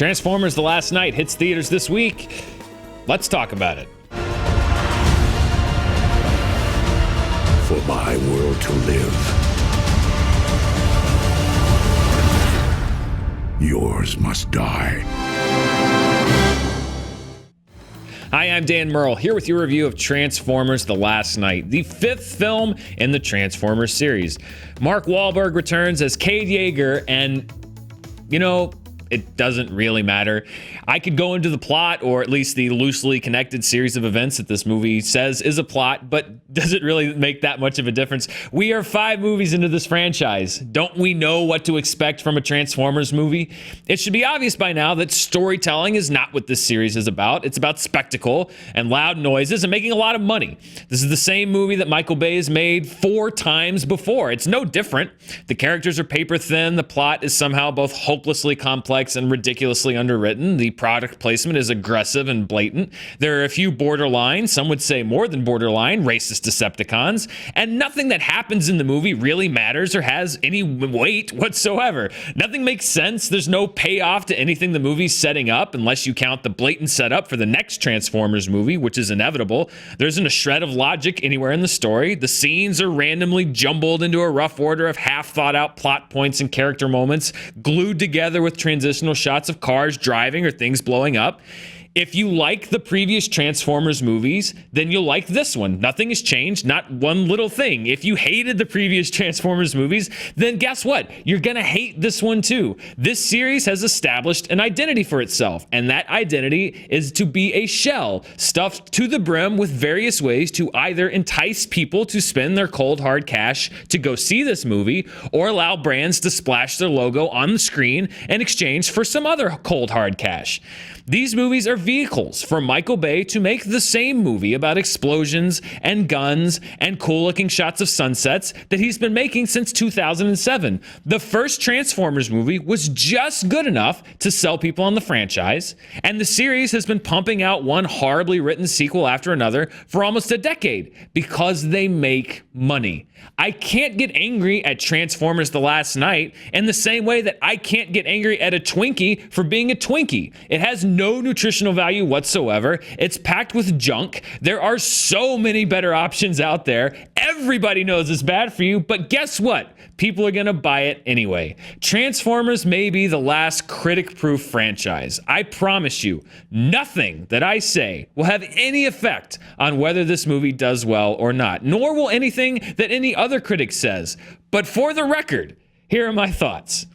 Transformers: The Last Knight hits theaters this week. Let's talk about it. For my world to live, yours must die. Hi, I'm Dan Merle, here with your review of Transformers: The Last Knight, the fifth film in the Transformers series. Mark Wahlberg returns as Cade Yeager, and, it doesn't really matter. I could go into the plot, or at least the loosely connected series of events that this movie says is a plot, but does it really make that much of a difference? We are 5 movies into this franchise. Don't we know what to expect from a Transformers movie? It should be obvious by now that storytelling is not what this series is about. It's about spectacle and loud noises and making a lot of money. This is the same movie that Michael Bay has made 4 times before. It's no different. The characters are paper thin. The plot is somehow both hopelessly complex and ridiculously underwritten. The product placement is aggressive and blatant. There are a few borderline, some would say more than borderline, racist Decepticons, and nothing that happens in the movie really matters or has any weight whatsoever. Nothing makes sense. There's no payoff to anything the movie's setting up, unless you count the blatant setup for the next Transformers movie, which is inevitable. There isn't a shred of logic anywhere in the story. The scenes are randomly jumbled into a rough order of half-thought-out plot points and character moments, glued together with transitional shots of cars driving or things blowing up. If you like the previous Transformers movies, then you'll like this one. Nothing has changed, not one little thing. If you hated the previous Transformers movies, then guess what? You're gonna hate this one too. This series has established an identity for itself, and that identity is to be a shell stuffed to the brim with various ways to either entice people to spend their cold hard cash to go see this movie, or allow brands to splash their logo on the screen in exchange for some other cold hard cash. These movies are vehicles for Michael Bay to make the same movie about explosions and guns and cool-looking shots of sunsets that he's been making since 2007. The first Transformers movie was just good enough to sell people on the franchise, and the series has been pumping out one horribly written sequel after another for almost a decade because they make money. I can't get angry at Transformers: The Last Knight in the same way that I can't get angry at a Twinkie for being a Twinkie. It has no nutritional value whatsoever. It's packed with junk. There are so many better options out there. Everybody knows it's bad for you, but guess what? People are going to buy it anyway. Transformers may be the last critic-proof franchise. I promise you, nothing that I say will have any effect on whether this movie does well or not, nor will anything that any other critic says. But for the record, here are my thoughts.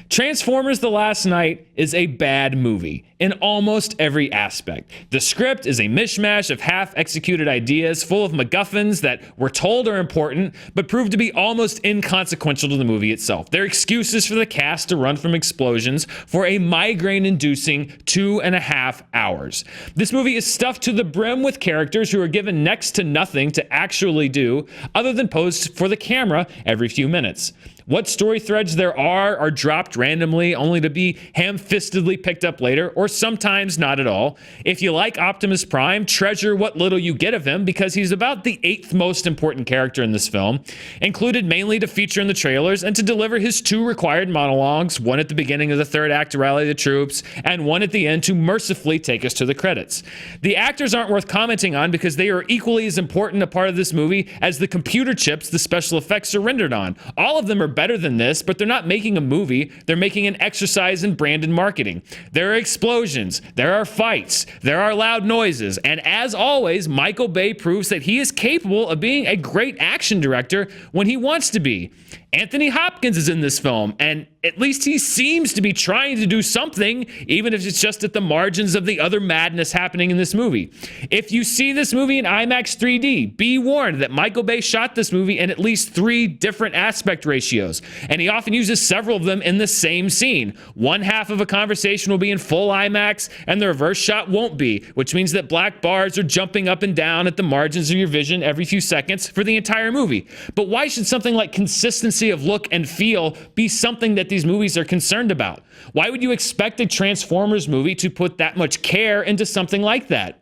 Transformers: The Last Knight is a bad movie in almost every aspect. The script is a mishmash of half-executed ideas full of MacGuffins that we're told are important, but prove to be almost inconsequential to the movie itself. They're excuses for the cast to run from explosions for a migraine-inducing 2.5 hours. This movie is stuffed to the brim with characters who are given next to nothing to actually do other than pose for the camera every few minutes. What story threads there are dropped randomly only to be ham-fistedly picked up later, or sometimes not at all. If you like Optimus Prime, treasure what little you get of him because he's about the 8th most important character in this film, included mainly to feature in the trailers and to deliver his 2 required monologues, one at the beginning of the 3rd act to rally the troops, and one at the end to mercifully take us to the credits. The actors aren't worth commenting on because they are equally as important a part of this movie as the computer chips the special effects are rendered on. All of them are better than this, but they're not making a movie. They're making an exercise in branded marketing. There are explosions, there are fights, there are loud noises, and as always, Michael Bay proves that he is capable of being a great action director when he wants to be. Anthony Hopkins is in this film, and at least he seems to be trying to do something, even if it's just at the margins of the other madness happening in this movie. If you see this movie in IMAX 3D, be warned that Michael Bay shot this movie in at least 3 different aspect ratios, and he often uses several of them in the same scene. One half of a conversation will be in full IMAX, and the reverse shot won't be, which means that black bars are jumping up and down at the margins of your vision every few seconds for the entire movie. But why should something like consistency of look and feel be something that these movies are concerned about? Why would you expect a Transformers movie to put that much care into something like that?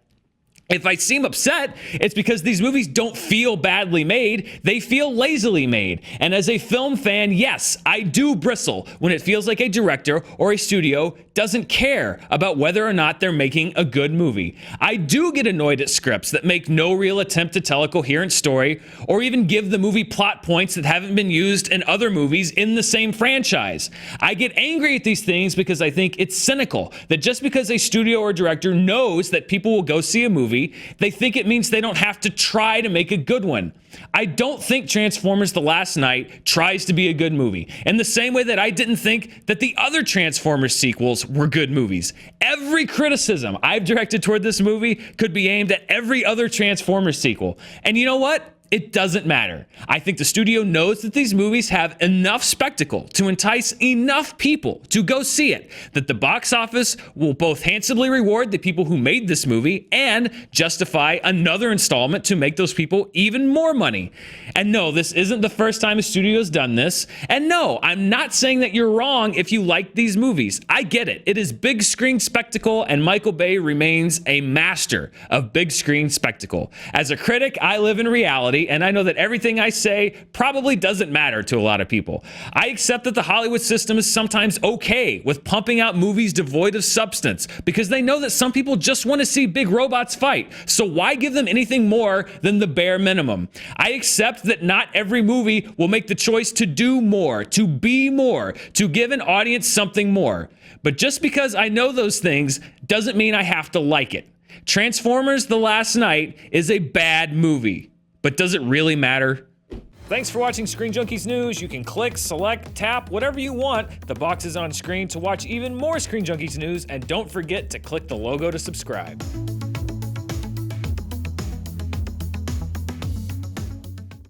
If I seem upset, it's because these movies don't feel badly made, they feel lazily made. And as a film fan, yes, I do bristle when it feels like a director or a studio doesn't care about whether or not they're making a good movie. I do get annoyed at scripts that make no real attempt to tell a coherent story or even give the movie plot points that haven't been used in other movies in the same franchise. I get angry at these things because I think it's cynical that just because a studio or director knows that people will go see a movie, they think it means they don't have to try to make a good one. I don't think Transformers: The Last Knight tries to be a good movie, in the same way that I didn't think that the other Transformers sequels were good movies. Every criticism I've directed toward this movie could be aimed at every other Transformers sequel. And you know what? It doesn't matter. I think the studio knows that these movies have enough spectacle to entice enough people to go see it, that the box office will both handsomely reward the people who made this movie and justify another installment to make those people even more money. And no, this isn't the first time a studio's done this. And no, I'm not saying that you're wrong if you like these movies. I get it. It is big screen spectacle, and Michael Bay remains a master of big screen spectacle. As a critic, I live in reality, and I know that everything I say probably doesn't matter to a lot of people. I accept that the Hollywood system is sometimes okay with pumping out movies devoid of substance because they know that some people just want to see big robots fight. So why give them anything more than the bare minimum? I accept that not every movie will make the choice to do more, to be more, to give an audience something more. But just because I know those things doesn't mean I have to like it. Transformers: The Last Knight is a bad movie. But does it really matter? Thanks for watching Screen Junkies News. You can click, select, tap, whatever you want. The box is on screen to watch even more Screen Junkies News, and don't forget to click the logo to subscribe.